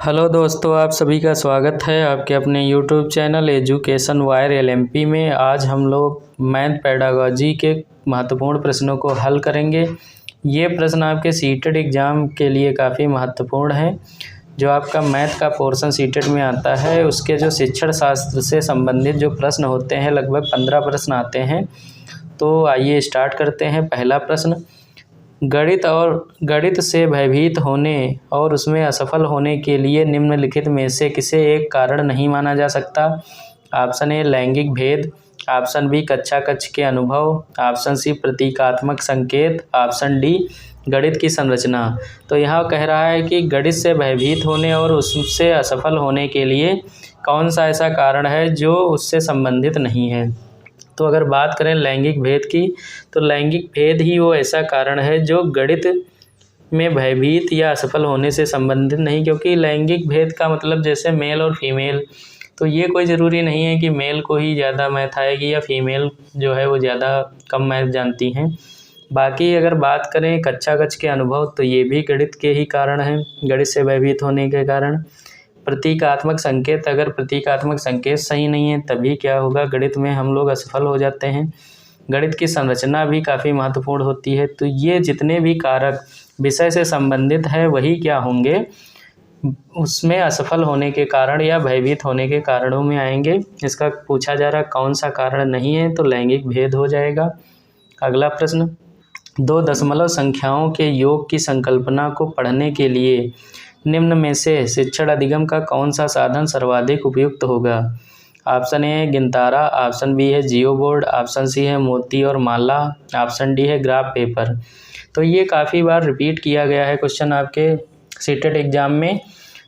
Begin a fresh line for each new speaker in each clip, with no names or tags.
Hello दोस्तों, आप सभी का स्वागत है आपके अपने YouTube channel education wire LMP में। आज हम लोग मैथ पेडागॉजी के महत्वपूर्ण प्रश्नों को हल करेंगे। ये प्रश्न आपके सीटेट एग्ज़ाम के लिए काफ़ी महत्वपूर्ण है। जो आपका मैथ का पोर्शन सीटेट में आता है उसके जो शिक्षण शास्त्र से संबंधित जो प्रश्न होते हैं लगभग 15 प्रश्न आते हैं। तो आइए स्टार्ट करते हैं। पहला प्रश्न, गणित से भयभीत होने और उसमें असफल होने के लिए निम्नलिखित में से किसे एक कारण नहीं माना जा सकता। ऑप्शन ए लैंगिक भेद, ऑप्शन बी कक्षा कक्ष के अनुभव, ऑप्शन सी प्रतीकात्मक संकेत, ऑप्शन डी गणित की संरचना। तो यहाँ कह रहा है कि गणित से भयभीत होने और उससे असफल होने के लिए कौन सा ऐसा कारण है जो उससे संबंधित नहीं है। तो अगर बात करें लैंगिक भेद की, तो लैंगिक भेद ही वो ऐसा कारण है जो गणित में भयभीत या असफल होने से संबंधित नहीं, क्योंकि लैंगिक भेद का मतलब जैसे मेल और फीमेल, तो ये कोई ज़रूरी नहीं है कि मेल को ही ज़्यादा मैथ आएगी या फीमेल जो है वो ज़्यादा कम मैथ जानती हैं। बाकी अगर बात करें कक्षा कक्ष के अनुभव, तो ये भी गणित के ही कारण हैं, गणित से भयभीत होने के कारण। प्रतीकात्मक संकेत, अगर प्रतीकात्मक संकेत सही नहीं है तभी क्या होगा, गणित में हम लोग असफल हो जाते हैं। गणित की संरचना भी काफ़ी महत्वपूर्ण होती है। तो ये जितने भी कारक विषय से संबंधित है वही क्या होंगे, उसमें असफल होने के कारण या भयभीत होने के कारणों में आएंगे। इसका पूछा जा रहा कौन सा कारण नहीं है, तो लैंगिक भेद हो जाएगा। अगला प्रश्न, दो दशमलव संख्याओं के योग की संकल्पना को पढ़ने के लिए निम्न में से शिक्षण अधिगम का कौन सा साधन सर्वाधिक उपयुक्त होगा। ऑप्शन ए है गिनतारा, ऑप्शन बी है जियो बोर्ड, ऑप्शन सी है मोती और माला, ऑप्शन डी है ग्राफ पेपर। तो ये काफ़ी बार रिपीट किया गया है क्वेश्चन आपके सीटेट एग्जाम में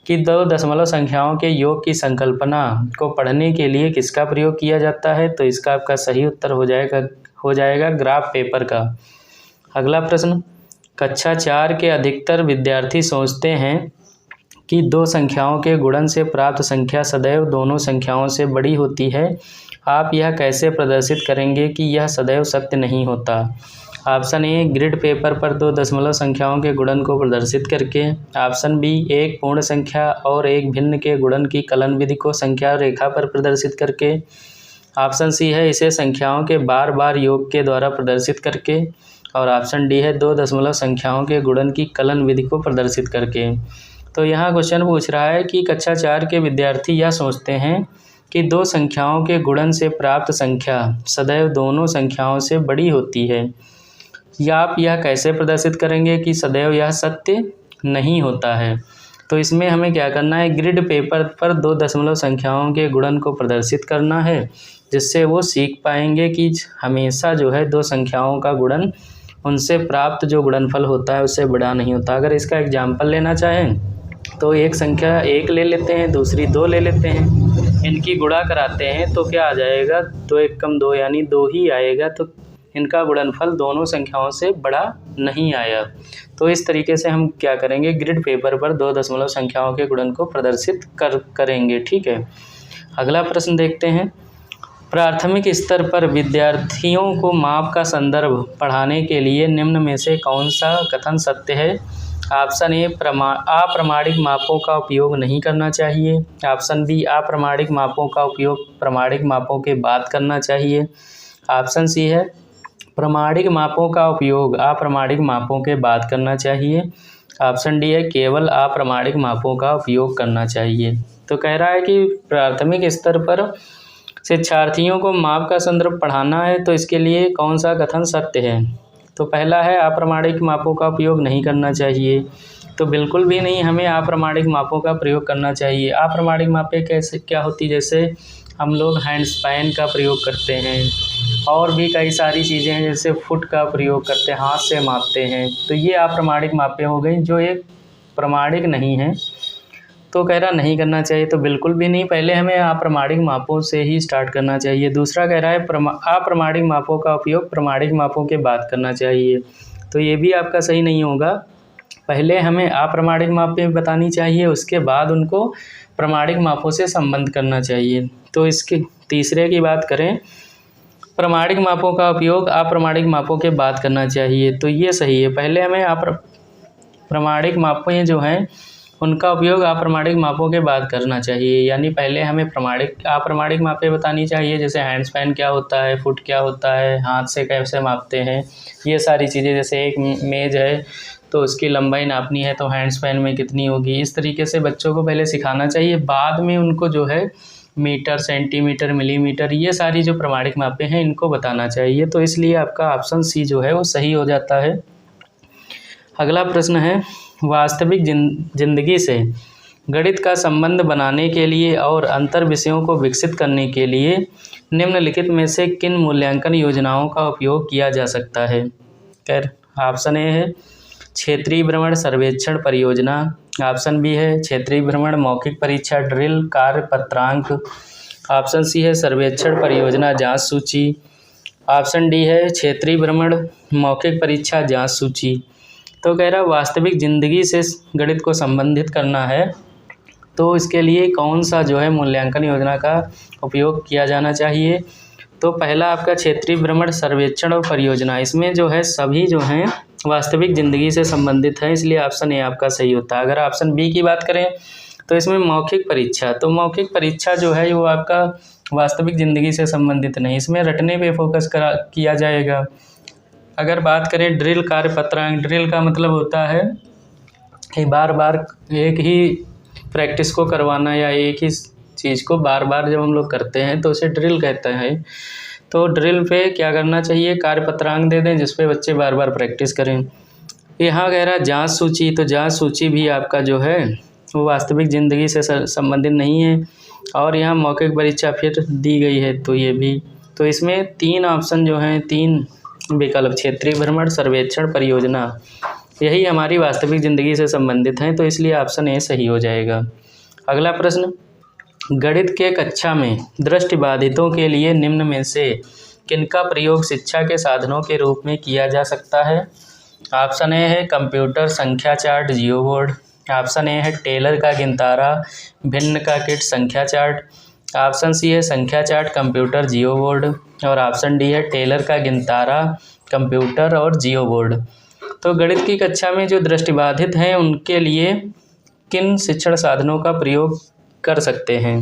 कि दो दशमलव संख्याओं के योग की संकल्पना को पढ़ने के लिए किसका प्रयोग किया जाता है। तो इसका आपका सही उत्तर हो जाएगा ग्राफ पेपर का। अगला प्रश्न, कक्षा 4 के अधिकतर विद्यार्थी सोचते हैं कि दो संख्याओं के गुणन से प्राप्त संख्या सदैव दोनों संख्याओं से बड़ी होती है। आप यह कैसे प्रदर्शित करेंगे कि यह सदैव सत्य नहीं होता। ऑप्शन ए ग्रिड पेपर पर दो दशमलव संख्याओं के गुणन को प्रदर्शित करके, ऑप्शन बी एक पूर्ण संख्या और एक भिन्न के गुणन की कलन विधि को संख्या रेखा पर प्रदर्शित करके, ऑप्शन सी है इसे संख्याओं के बार बार योग के द्वारा प्रदर्शित करके, और ऑप्शन डी है दो दशमलव संख्याओं के गुणन की कलन विधि को प्रदर्शित करके। तो यहाँ क्वेश्चन पूछ रहा है कि कक्षा 4 के विद्यार्थी यह सोचते हैं कि दो संख्याओं के गुणन से प्राप्त संख्या सदैव दोनों संख्याओं से बड़ी होती है। या आप यह कैसे प्रदर्शित करेंगे कि सदैव यह सत्य नहीं होता है। तो इसमें हमें क्या करना है, ग्रिड पेपर पर दो दशमलव संख्याओं के गुणन को प्रदर्शित करना है, जिससे वो सीख पाएंगे कि हमेशा जो है दो संख्याओं का गुणन उनसे प्राप्त जो गुणनफल होता है उससे बड़ा नहीं होता। अगर इसका एग्जाम्पल लेना चाहें तो एक संख्या एक ले लेते हैं, दूसरी दो ले लेते हैं, इनकी गुणा कराते हैं तो क्या आ जाएगा, दो एक कम दो यानी दो ही आएगा। तो इनका गुणनफल दोनों संख्याओं से बड़ा नहीं आया। तो इस तरीके से हम क्या करेंगे, ग्रिड पेपर पर दो दशमलव संख्याओं के गुणन को प्रदर्शित करेंगे। ठीक है, अगला प्रश्न देखते हैं। प्राथमिक स्तर पर विद्यार्थियों को माप का संदर्भ पढ़ाने के लिए निम्न में से कौन सा कथन सत्य है। ऑप्शन ए अप्रामाणिक मापों का उपयोग नहीं करना चाहिए, ऑप्शन बी अप्रामाणिक मापों का उपयोग प्रामाणिक मापों के बाद करना चाहिए, ऑप्शन सी है प्रामाणिक मापों का उपयोग अप्रामाणिक मापों के बाद करना चाहिए, ऑप्शन डी है केवल अप्रामाणिक मापों का उपयोग करना चाहिए। तो कह रहा है कि प्राथमिक स्तर पर शिक्षार्थियों को माप का संदर्भ पढ़ाना है, तो इसके लिए कौन सा कथन सत्य है। तो पहला है अप्रामाणिक मापों का उपयोग नहीं करना चाहिए। तो बिल्कुल भी नहीं, हमें अप्रामाणिक मापों का प्रयोग करना चाहिए। अप्रामाणिक मापें कैसे क्या होती, जैसे हम लोग हैंड स्पैन का प्रयोग करते हैं और भी कई सारी चीज़ें हैं, जैसे फुट का प्रयोग करते हैं, हाथ से मापते हैं। तो ये अप्रामाणिक मापें हो गई जो एक प्रामाणिक नहीं है। तो कह रहा नहीं करना चाहिए, तो बिल्कुल भी नहीं, पहले हमें अप्रामाणिक मापों से ही स्टार्ट करना चाहिए। दूसरा कह रहा है अप्रामाणिक मापों का उपयोग प्रामाणिक मापों के बाद करना चाहिए। तो ये भी आपका सही नहीं होगा, पहले हमें अप्रामाणिक मापें बतानी चाहिए, उसके बाद उनको प्रामाणिक मापों से संबंध करना चाहिए। तो इसके तीसरे की बात करें, प्रामाणिक मापों का उपयोग अप्रामाणिक मापों के बाद करना चाहिए, तो ये सही है। पहले हमें प्रामाणिक मापें जो हैं उनका उपयोग अप्रमाणिक मापों के बाद करना चाहिए। यानी पहले हमें अप्रमाणिक मापें बतानी चाहिए, जैसे हैंड स्पैन क्या होता है, फुट क्या होता है, हाथ से कैसे मापते हैं, ये सारी चीज़ें। जैसे एक मेज़ है तो उसकी लंबाई नापनी है तो हैंड स्पैन में कितनी होगी, इस तरीके से बच्चों को पहले सिखाना चाहिए। बाद में उनको जो है मीटर, सेंटीमीटर, मिलीमीटर, ये सारी जो प्रमाणिक मापें हैं इनको बताना चाहिए। तो इसलिए आपका ऑप्शन सी जो है वो सही हो जाता है। अगला प्रश्न है, वास्तविक जिंदगी से गणित का संबंध बनाने के लिए और अंतर विषयों को विकसित करने के लिए निम्नलिखित में से किन मूल्यांकन योजनाओं का उपयोग किया जा सकता है। खैर, ऑप्शन ए है क्षेत्रीय भ्रमण सर्वेक्षण परियोजना, ऑप्शन बी है क्षेत्रीय भ्रमण मौखिक परीक्षा ड्रिल कार्य पत्रांक, ऑप्शन सी है सर्वेक्षण परियोजना जांच सूची, ऑप्शन डी है क्षेत्रीय भ्रमण मौखिक परीक्षा जांच सूची। तो कह रहा वास्तविक ज़िंदगी से गणित को संबंधित करना है तो इसके लिए कौन सा जो है मूल्यांकन योजना का उपयोग किया जाना चाहिए। तो पहला आपका क्षेत्रीय भ्रमण सर्वेक्षण और परियोजना, इसमें जो है सभी जो हैं वास्तविक ज़िंदगी से संबंधित है, इसलिए ऑप्शन ए आपका सही होता है। अगर ऑप्शन बी की बात करें तो इसमें मौखिक परीक्षा, तो मौखिक परीक्षा जो है वो आपका वास्तविक ज़िंदगी से संबंधित नहीं, इसमें रटने पे फोकस किया जाएगा। अगर बात करें ड्रिल कार्य पत्रांक, ड्रिल का मतलब होता है कि बार बार एक ही प्रैक्टिस को करवाना या एक ही चीज़ को बार बार जब हम लोग करते हैं तो उसे ड्रिल कहते हैं। तो ड्रिल पे क्या करना चाहिए, कार्य पत्रांक दे दें जिस पे बच्चे बार बार प्रैक्टिस करें। यहाँ कह रहा है जांच सूची, तो जांच सूची भी आपका जो है वो वास्तविक ज़िंदगी से संबंधित नहीं है। और यहाँ मौखिक परीक्षा फिर दी गई है तो ये भी, तो इसमें तीन ऑप्शन जो हैं, तीन विकल्प क्षेत्रीय भ्रमण सर्वेक्षण परियोजना, यही हमारी वास्तविक ज़िंदगी से संबंधित हैं, तो इसलिए ऑप्शन ए सही हो जाएगा। अगला प्रश्न, गणित के कक्षा में दृष्टिबाधितों के लिए निम्न में से किनका प्रयोग शिक्षा के साधनों के रूप में किया जा सकता है। ऑप्शन ए है कंप्यूटर संख्या chart Jio board, option A है टेलर का गिनतारा भिन्न का किट संख्या चार्ट, ऑप्शन सी है संख्या चार्ट कंप्यूटर जियो बोर्ड, और ऑप्शन डी है टेलर का गिनतारा कंप्यूटर और जियो बोर्ड। तो गणित की कक्षा में जो दृष्टिबाधित हैं उनके लिए किन शिक्षण साधनों का प्रयोग कर सकते हैं।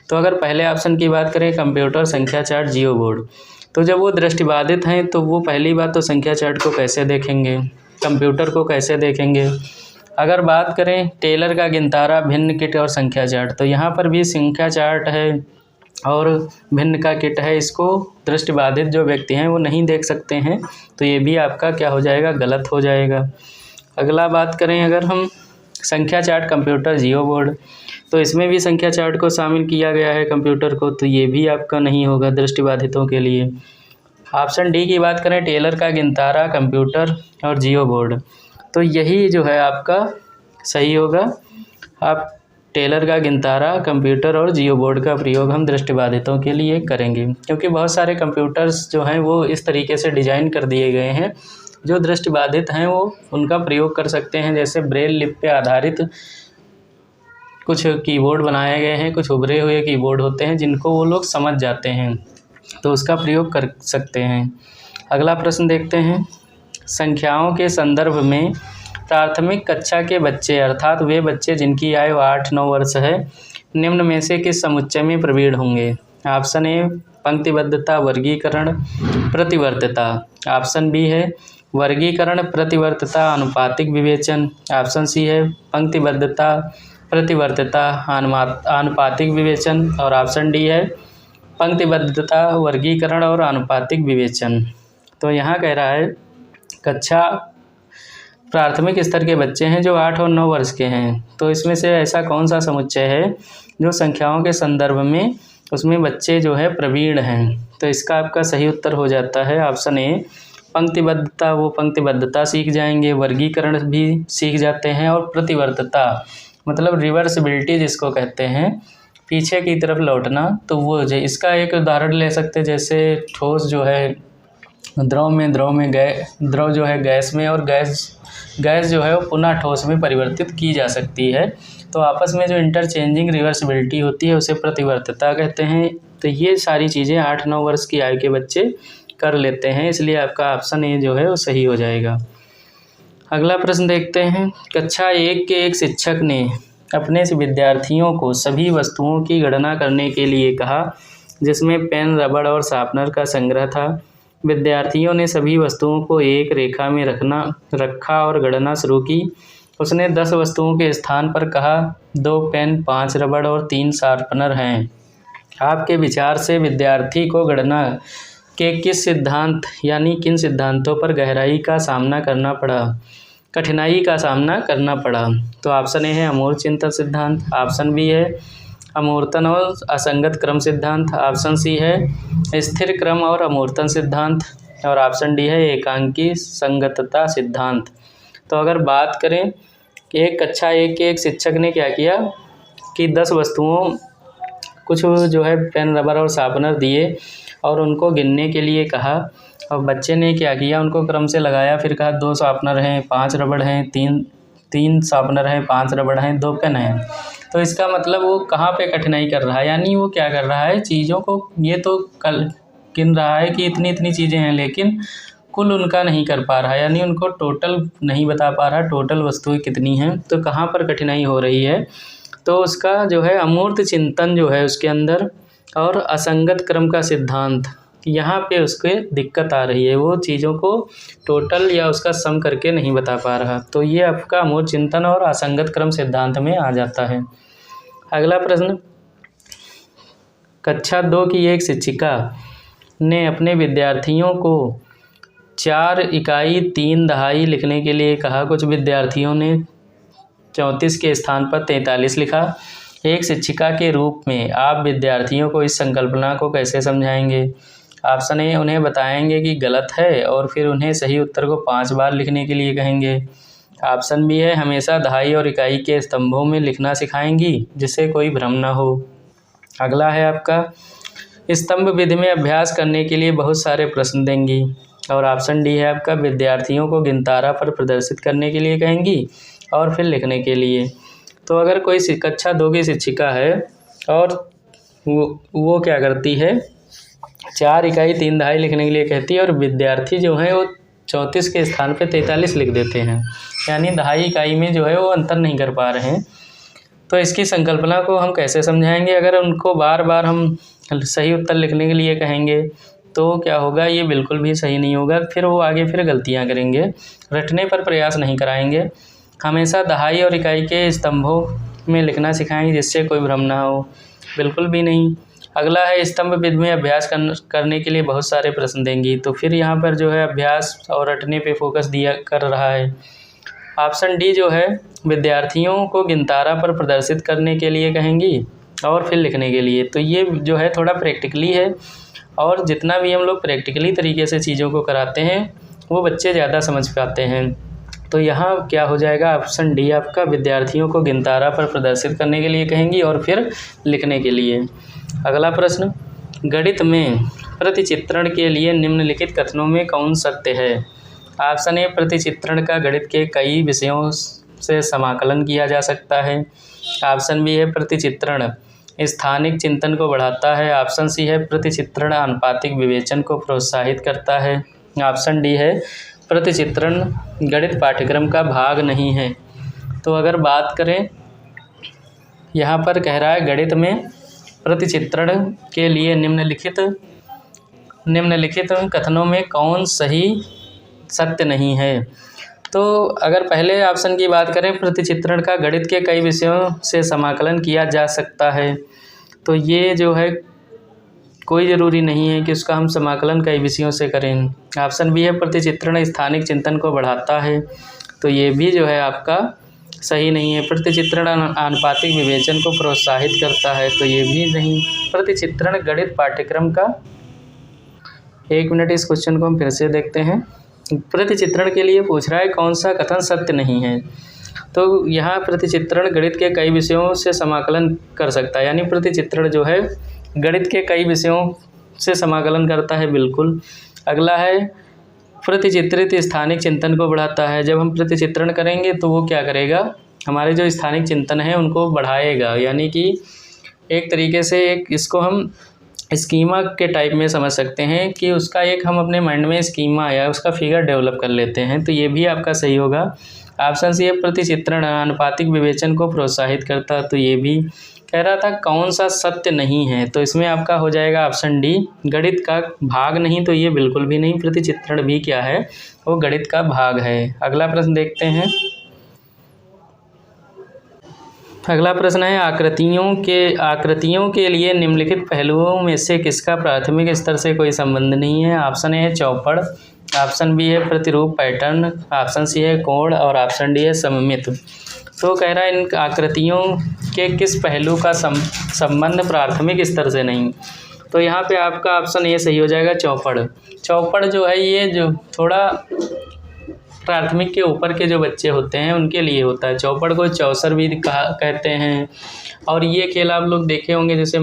तो अगर पहले ऑप्शन की बात करें कंप्यूटर संख्या चार्ट जियो बोर्ड, तो जब वो दृष्टिबाधित हैं तो वो पहली बात तो संख्या चार्ट को कैसे देखेंगे, कंप्यूटर को कैसे देखेंगे। अगर बात करें टेलर का गिनतारा भिन्न किट और संख्या चार्ट, तो यहाँ पर भी संख्या चार्ट है और भिन्न का किट है, इसको दृष्टिबाधित जो व्यक्ति हैं वो नहीं देख सकते हैं, तो ये भी आपका क्या हो जाएगा, गलत हो जाएगा। अगला बात करें अगर हम संख्या चार्ट कंप्यूटर जियो बोर्ड, तो इसमें भी संख्या चार्ट को शामिल किया गया है कंप्यूटर को, तो ये भी आपका नहीं होगा दृष्टिबाधितों के लिए। ऑप्शन डी की बात करें टेलर का गिनतारा कंप्यूटर और जियो बोर्ड, तो यही जो है आपका सही होगा। आप टेलर का गिनतारा कंप्यूटर और जियो बोर्ड का प्रयोग हम दृष्टिबाधितों के लिए करेंगे, क्योंकि बहुत सारे कंप्यूटर्स जो हैं वो इस तरीके से डिज़ाइन कर दिए गए हैं जो दृष्टिबाधित हैं वो उनका प्रयोग कर सकते हैं। जैसे ब्रेल लिपि पे आधारित कुछ कीबोर्ड बनाए गए हैं, कुछ उभरे हुए कीबोर्ड होते हैं जिनको वो लोग समझ जाते हैं, तो उसका प्रयोग कर सकते हैं। अगला प्रश्न देखते हैं, संख्याओं के संदर्भ में प्राथमिक कक्षा के बच्चे अर्थात वे बच्चे जिनकी आयु 8-9 वर्ष है निम्न में से किस समुच्चय में प्रवीण होंगे। ऑप्शन ए पंक्तिबद्धता वर्गीकरण प्रतिवर्तिता, ऑप्शन बी है वर्गीकरण प्रतिवर्तिता अनुपातिक विवेचन, ऑप्शन सी है पंक्तिबद्धता प्रतिवर्तिता आनुपातिक विवेचन, और ऑप्शन डी है पंक्तिबद्धता वर्गीकरण और आनुपातिक विवेचन। तो यहाँ कह रहा है कक्षा प्राथमिक स्तर के बच्चे हैं जो 8 और 9 वर्ष के हैं, तो इसमें से ऐसा कौन सा समुच्चय है जो संख्याओं के संदर्भ में उसमें बच्चे जो है प्रवीण हैं। तो इसका आपका सही उत्तर हो जाता है ऑप्शन ए पंक्तिबद्धता, वो पंक्तिबद्धता सीख जाएंगे, वर्गीकरण भी सीख जाते हैं, और प्रतिवर्तिता मतलब रिवर्सिबिलिटी जिसको कहते हैं पीछे की तरफ लौटना, तो वो इसका एक उदाहरण ले सकते हैं। जैसे ठोस जो है द्रव में द्रव जो है गैस में, और गैस जो है वो पुनः ठोस में परिवर्तित की जा सकती है, तो आपस में जो इंटरचेंजिंग रिवर्सिबिलिटी होती है उसे प्रतिवर्तिता कहते हैं। तो ये सारी चीज़ें 8-9 वर्ष की आयु के बच्चे कर लेते हैं, इसलिए आपका ऑप्शन ए जो है वो सही हो जाएगा। अगला प्रश्न देखते हैं। कक्षा 1 के एक शिक्षक ने अपने विद्यार्थियों को सभी वस्तुओं की गणना करने के लिए कहा, जिसमें पेन, रबड़ और शार्पनर का संग्रह था। विद्यार्थियों ने सभी वस्तुओं को एक रेखा में रखा और गणना शुरू की। उसने 10 वस्तुओं के स्थान पर कहा 2 पेन, 5 रबड़ और 3 शार्पनर हैं। आपके विचार से विद्यार्थी को गणना के किस सिद्धांत यानी किन सिद्धांतों पर कठिनाई का सामना करना पड़ा? तो ऑप्शन ए है अमूर्त चिंतन सिद्धांत, ऑप्शन बी है अमूर्तन और असंगत क्रम सिद्धांत, ऑप्शन सी है स्थिर क्रम और अमूर्तन सिद्धांत, और ऑप्शन डी है एकांकी संगतता सिद्धांत। तो अगर बात करें कि एक कक्षा 1 के एक शिक्षक ने क्या किया कि 10 वस्तुओं कुछ जो है पेन, रबर और शार्पनर दिए और उनको गिनने के लिए कहा। और बच्चे ने क्या किया, उनको क्रम से लगाया, फिर कहा 2 शार्पनर हैं, 5 रबड़ हैं, 3 शार्पनर हैं, 5 रबड़ हैं, 2 पेन हैं। तो इसका मतलब वो कहाँ पे कठिनाई कर रहा है, यानी वो क्या कर रहा है, चीज़ों को ये तो गिन रहा है कि इतनी इतनी चीज़ें हैं, लेकिन कुल उनका नहीं कर पा रहा है, यानी उनको टोटल नहीं बता पा रहा टोटल वस्तुएं कितनी हैं। तो कहाँ पर कठिनाई हो रही है, तो उसका जो है अमूर्त चिंतन जो है उसके अंदर और असंगत क्रम का सिद्धांत, यहाँ पे उसके दिक्कत आ रही है, वो चीज़ों को टोटल या उसका सम करके नहीं बता पा रहा। तो ये आपका अमूर्त चिंतन और असंगत क्रम सिद्धांत में आ जाता है। अगला प्रश्न, कक्षा 2 की एक शिक्षिका ने अपने विद्यार्थियों को 4 इकाई 3 दहाई लिखने के लिए कहा। कुछ विद्यार्थियों ने 34 के स्थान पर 43 लिखा। एक शिक्षिका के रूप में आप विद्यार्थियों को इस संकल्पना को कैसे समझाएंगे? ऑप्शन ए, उन्हें बताएंगे कि गलत है और फिर उन्हें सही उत्तर को 5 बार लिखने के लिए कहेंगे। ऑप्शन बी है, हमेशा दहाई और इकाई के स्तंभों में लिखना सिखाएंगी जिससे कोई भ्रम ना हो। अगला है आपका, स्तंभ विधि में अभ्यास करने के लिए बहुत सारे प्रश्न देंगी। और ऑप्शन डी है आपका, विद्यार्थियों को गिनतारा पर प्रदर्शित करने के लिए कहेंगी और फिर लिखने के लिए। तो अगर कोई कक्षा 2 की शिक्षिका है और वो क्या करती है, 4 इकाई 3 दहाई लिखने के लिए कहती है और विद्यार्थी जो है वो 34 के स्थान पे 43 लिख देते हैं, यानी दहाई इकाई में जो है वो अंतर नहीं कर पा रहे हैं। तो इसकी संकल्पना को हम कैसे समझाएंगे? अगर उनको बार बार हम सही उत्तर लिखने के लिए कहेंगे तो क्या होगा, ये बिल्कुल भी सही नहीं होगा, फिर वो आगे फिर गलतियाँ करेंगे, रटने पर प्रयास नहीं कराएंगे। हमेशा दहाई और इकाई के स्तंभों में लिखना सिखाएंगे जिससे कोई भ्रम ना हो, बिल्कुल भी नहीं। अगला है, स्तंभ विधि में अभ्यास करने के लिए बहुत सारे प्रश्न देंगी। तो फिर यहाँ पर जो है अभ्यास और रटने पे फोकस कर रहा है। ऑप्शन डी जो है, विद्यार्थियों को गिनतारा पर प्रदर्शित करने के लिए कहेंगी और फिर लिखने के लिए। तो ये जो है थोड़ा प्रैक्टिकली है, और जितना भी हम लोग प्रैक्टिकली तरीके से चीज़ों को कराते हैं वो बच्चे ज़्यादा समझ पाते हैं। तो यहाँ क्या हो जाएगा, ऑप्शन डी आपका, विद्यार्थियों को गिनतारा पर प्रदर्शित करने के लिए कहेंगी और फिर लिखने के लिए। अगला प्रश्न, गणित में प्रतिचित्रण के लिए निम्नलिखित कथनों में कौन सत्य है? ऑप्शन ए, प्रतिचित्रण का गणित के कई विषयों से समाकलन किया जा सकता है। ऑप्शन बी है, प्रतिचित्रण स्थानिक चिंतन को बढ़ाता है। ऑप्शन सी है, प्रतिचित्रण आनुपातिक विवेचन को प्रोत्साहित करता है। ऑप्शन डी है, प्रतिचित्रण गणित पाठ्यक्रम का भाग नहीं है। तो अगर बात करें, यहाँ पर कह रहा है गणित में प्रतिचित्रण के लिए निम्नलिखित कथनों में कौन सही सत्य नहीं है। तो अगर पहले ऑप्शन की बात करें, प्रतिचित्रण का गणित के कई विषयों से समाकलन किया जा सकता है, तो ये जो है कोई ज़रूरी नहीं है कि उसका हम समाकलन कई विषयों से करें। ऑप्शन बी है, प्रतिचित्रण स्थानिक चिंतन को बढ़ाता है, तो ये भी जो है आपका सही नहीं है। प्रतिचित्रण आनुपातिक विवेचन को प्रोत्साहित करता है, तो ये भी नहीं। प्रतिचित्रण गणित पाठ्यक्रम का, 1 मिनट इस क्वेश्चन को हम फिर से देखते हैं। प्रतिचित्रण के लिए पूछ रहा है कौन सा कथन सत्य नहीं है। तो यहाँ प्रतिचित्रण गणित के कई विषयों से समाकलन कर सकता है, यानी प्रतिचित्रण जो है गणित के कई विषयों से समाकलन करता है, बिल्कुल। अगला है, प्रतिचित्रित स्थानिक चिंतन को बढ़ाता है। जब हम प्रतिचित्रण करेंगे तो वो क्या करेगा, हमारे जो स्थानिक चिंतन है उनको बढ़ाएगा, यानी कि एक तरीके से इसको हम स्कीमा के टाइप में समझ सकते हैं कि उसका एक हम अपने माइंड में स्कीमा या उसका फिगर डेवलप कर लेते हैं, तो ये भी आपका सही होगा। ऑप्शन सी है प्रतिचित्रण आनुपातिक विवेचन को प्रोत्साहित करता, तो ये भी कह रहा था कौन सा सत्य नहीं है, तो इसमें आपका हो जाएगा ऑप्शन डी गणित का भाग नहीं, तो ये बिल्कुल भी नहीं। प्रतिचित्रण भी क्या है, वो गणित का भाग है। अगला प्रश्न देखते हैं। अगला प्रश्न है आकृतियों के लिए निम्नलिखित पहलुओं में से किसका प्राथमिक स्तर से कोई संबंध नहीं है। ऑप्शन ए है चौपड़, ऑप्शन बी है प्रतिरूप पैटर्न, ऑप्शन सी है कोण और ऑप्शन डी है सममित। तो कह रहा है इन आकृतियों के किस पहलू का संबंध प्राथमिक स्तर से नहीं, तो यहाँ पे आपका ऑप्शन ए सही हो जाएगा चौपड़। चौपड़ जो है ये जो थोड़ा प्राथमिक के ऊपर के जो बच्चे होते हैं उनके लिए होता है। चौपड़ को चौसर भी कहते हैं। और ये खेल आप लोग देखे होंगे, जैसे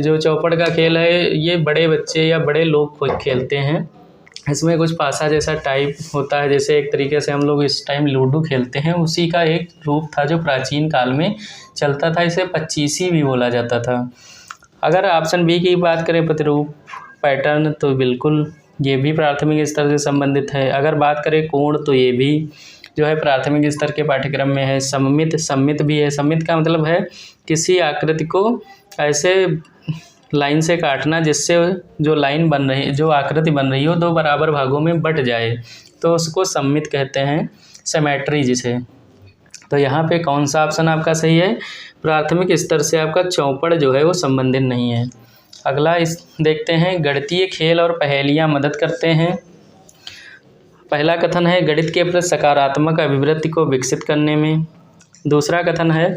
जो चौपड़ का खेल है ये बड़े बच्चे या बड़े लोग खेलते हैं। इसमें कुछ पासा जैसा टाइप होता है, जैसे एक तरीके से हम लोग इस टाइम लूडो खेलते हैं, उसी का एक रूप था जो प्राचीन काल में चलता था। इसे पच्चीसी भी बोला जाता था। अगर ऑप्शन बी की बात करें प्रतिरूप पैटर्न, तो बिल्कुल ये भी प्राथमिक स्तर से संबंधित है। अगर बात करें कोण, तो ये भी जो है प्राथमिक स्तर के पाठ्यक्रम में है। सम्मित भी है। सम्मित का मतलब है किसी आकृति को ऐसे लाइन से काटना जिससे जो आकृति बन रही हो दो बराबर भागों में बट जाए, तो उसको सम्मित कहते हैं, सिमेट्री जिसे। तो यहाँ पे कौन सा ऑप्शन आपका सही है, प्राथमिक स्तर से आपका चौपड़ जो है वो संबंधित नहीं है। अगला देखते हैं, गणितीय खेल और पहेलियाँ मदद करते हैं। पहला कथन है गणित के प्रति सकारात्मक अभिवृत्ति को विकसित करने में। दूसरा कथन है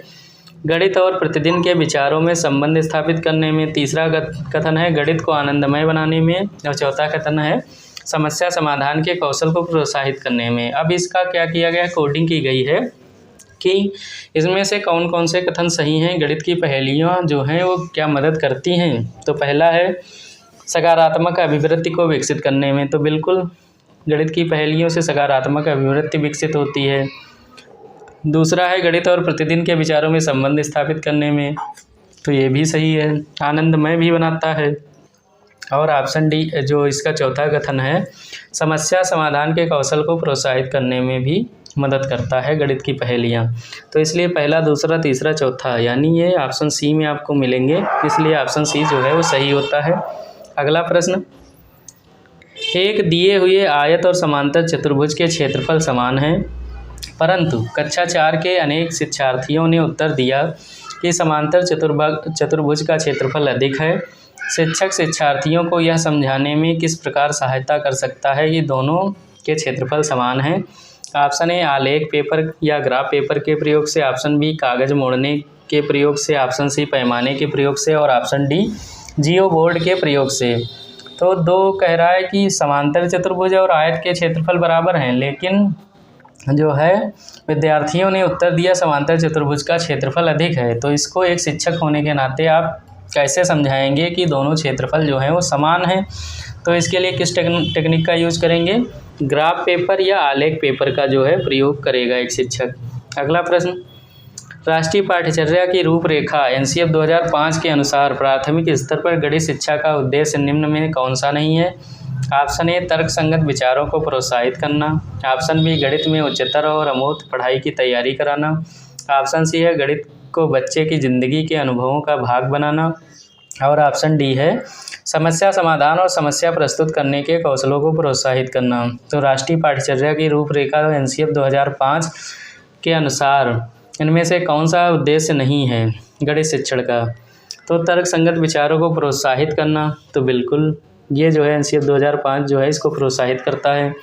गणित और प्रतिदिन के विचारों में संबंध स्थापित करने में। तीसरा कथन है गणित को आनंदमय बनाने में। और चौथा कथन है समस्या समाधान के कौशल को प्रोत्साहित करने में। अब इसका क्या किया गया, कोडिंग की गई है कि इसमें से कौन कौन से कथन सही हैं, गणित की पहेलियाँ जो हैं वो क्या मदद करती हैं। तो पहला है सकारात्मक अभिवृत्ति को विकसित करने में, तो बिल्कुल गणित की पहेलियों से सकारात्मक अभिवृत्ति विकसित होती है। दूसरा है गणित और प्रतिदिन के विचारों में संबंध स्थापित करने में, तो ये भी सही है। आनंदमय भी बनाता है। और ऑप्शन डी जो इसका चौथा कथन है समस्या समाधान के कौशल को प्रोत्साहित करने में भी मदद करता है गणित की पहेलियाँ। तो इसलिए पहला, दूसरा, तीसरा, चौथा यानी ये ऑप्शन सी में आपको मिलेंगे, इसलिए ऑप्शन सी जो है वो सही होता है। अगला प्रश्न, एक दिए हुए आयत और समांतर चतुर्भुज के क्षेत्रफल समान हैं, परंतु कक्षा 4 के अनेक शिक्षार्थियों ने उत्तर दिया कि समांतर चतुर्भुज का क्षेत्रफल अधिक है। शिक्षक शिक्षार्थियों को यह समझाने में किस प्रकार सहायता कर सकता है कि दोनों के क्षेत्रफल समान हैं। ऑप्शन ए आलेख पेपर या ग्राफ पेपर के प्रयोग से, ऑप्शन बी कागज मोड़ने के प्रयोग से, ऑप्शन सी पैमाने के प्रयोग से और ऑप्शन डी जियो बोर्ड के प्रयोग से। तो दो कह रहा है कि समांतर चतुर्भुज और आयत के क्षेत्रफल बराबर हैं, लेकिन जो है विद्यार्थियों ने उत्तर दिया समांतर चतुर्भुज का क्षेत्रफल अधिक है। तो इसको एक शिक्षक होने के नाते आप कैसे समझाएंगे कि दोनों क्षेत्रफल जो हैं वो समान हैं। तो इसके लिए किस टेक्निक का यूज़ करेंगे, ग्राफ पेपर या आलेख पेपर का जो है प्रयोग करेगा एक शिक्षक। अगला प्रश्न, राष्ट्रीय पाठ्यचर्या की रूपरेखा एनसीएफ 2005 के अनुसार प्राथमिक स्तर पर गणित शिक्षा का उद्देश्य निम्न में कौन सा नहीं है। ऑप्शन ए तर्क संगत विचारों को प्रोत्साहित करना, ऑप्शन बी गणित में उच्चतर और अमूर्त पढ़ाई की तैयारी कराना, ऑप्शन सी है गणित को बच्चे की ज़िंदगी के अनुभवों का भाग बनाना और ऑप्शन डी है समस्या समाधान और समस्या प्रस्तुत करने के कौशलों को प्रोत्साहित करना। तो राष्ट्रीय पाठ्यचर्या की रूपरेखा एनसीएफ 2005 के अनुसार इनमें से कौन सा उद्देश्य नहीं है गणित शिक्षण का। तो तर्क संगत विचारों को प्रोत्साहित करना, तो बिल्कुल ये जो है एनसीएफ 2005 जो है इसको प्रोत्साहित करता है।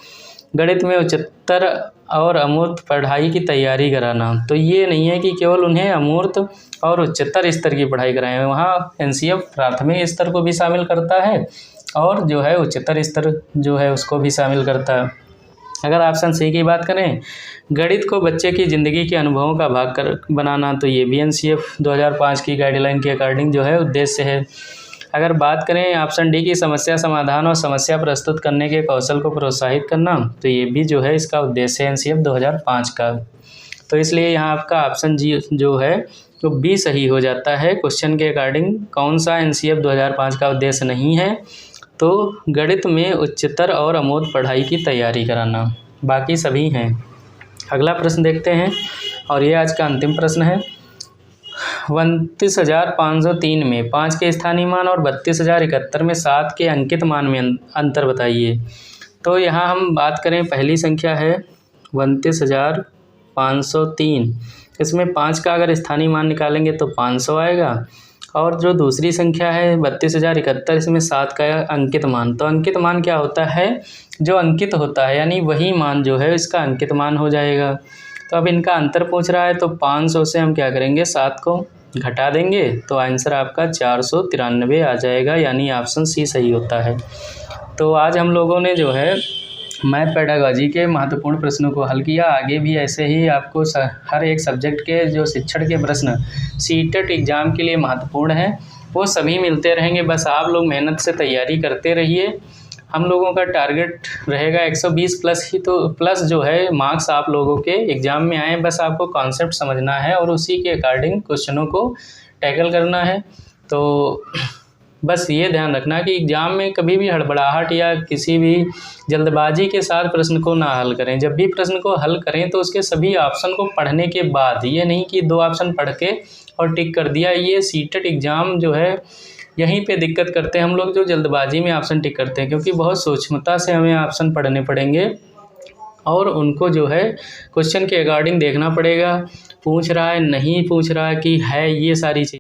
गणित में उच्चतर और अमूर्त पढ़ाई की तैयारी कराना, तो ये नहीं है कि केवल उन्हें अमूर्त और उच्चतर स्तर की पढ़ाई कराएं, वहाँ एनसीएफ प्राथमिक स्तर को भी शामिल करता है और जो है उच्चतर स्तर जो है उसको भी शामिल करता है। अगर ऑप्शन सी की बात करें गणित को बच्चे की ज़िंदगी के अनुभवों का भाग बनाना, तो ये भी एनसीएफ 2005 की गाइडलाइन के अकॉर्डिंग जो है उद्देश्य है। अगर बात करें ऑप्शन डी की समस्या समाधान और समस्या प्रस्तुत करने के कौशल को प्रोत्साहित करना, तो ये भी जो है इसका उद्देश्य है एनसीएफ 2005 का। तो इसलिए यहाँ आपका ऑप्शन जी जो है तो बी सही हो जाता है। क्वेश्चन के अकॉर्डिंग कौन सा एनसीएफ 2005 का उद्देश्य नहीं है? तो गणित में उच्चतर और अमोद पढ़ाई की तैयारी कराना, बाकी सभी हैं। अगला प्रश्न देखते हैं और ये आज का अंतिम प्रश्न है। 29,503 में 5 के स्थानीय मान और 32,071 में 7 के अंकित मान में अंतर बताइए। तो यहाँ हम बात करें, पहली संख्या है 29,503, इसमें 5 का अगर स्थानीय मान निकालेंगे तो 500 आएगा। और जो दूसरी संख्या है 32,071, इसमें 7 का अंकित मान। तो अंकित मान क्या होता है? जो अंकित होता है यानी वही मान जो है इसका अंकित मान हो जाएगा। तो अब इनका अंतर पूछ रहा है, तो 500 से हम क्या करेंगे, 7 को घटा देंगे, तो आंसर आपका 493 आ जाएगा, यानी ऑप्शन सी सही होता है। तो आज हम लोगों ने जो है मैथ पेडागॉजी के महत्वपूर्ण प्रश्नों को हल किया। आगे भी ऐसे ही आपको हर एक सब्जेक्ट के जो शिक्षण के प्रश्न सीटेट एग्ज़ाम के लिए महत्वपूर्ण हैं वो सभी मिलते रहेंगे। बस आप लोग मेहनत से तैयारी करते रहिए। हम लोगों का टारगेट रहेगा 120 प्लस ही, तो प्लस जो है मार्क्स आप लोगों के एग्ज़ाम में आए। बस आपको कॉन्सेप्ट समझना है और उसी के अकॉर्डिंग क्वेश्चनों को टैकल करना है। तो बस ये ध्यान रखना कि एग्ज़ाम में कभी भी हड़बड़ाहट या किसी भी जल्दबाजी के साथ प्रश्न को ना हल करें। जब भी प्रश्न को हल करें तो उसके सभी ऑप्शन को पढ़ने के बाद, ये नहीं कि 2 ऑप्शन पढ़ के और टिक कर दिया। ये सीटेट एग्ज़ाम जो है यहीं पे दिक्कत करते हैं हम लोग, जो जल्दबाजी में ऑप्शन टिक करते हैं, क्योंकि बहुत सूक्ष्मता से हमें ऑप्शन पढ़ने पड़ेंगे और उनको जो है क्वेश्चन के अकॉर्डिंग देखना पड़ेगा। पूछ रहा है, नहीं पूछ रहा है कि है, ये सारी चीज़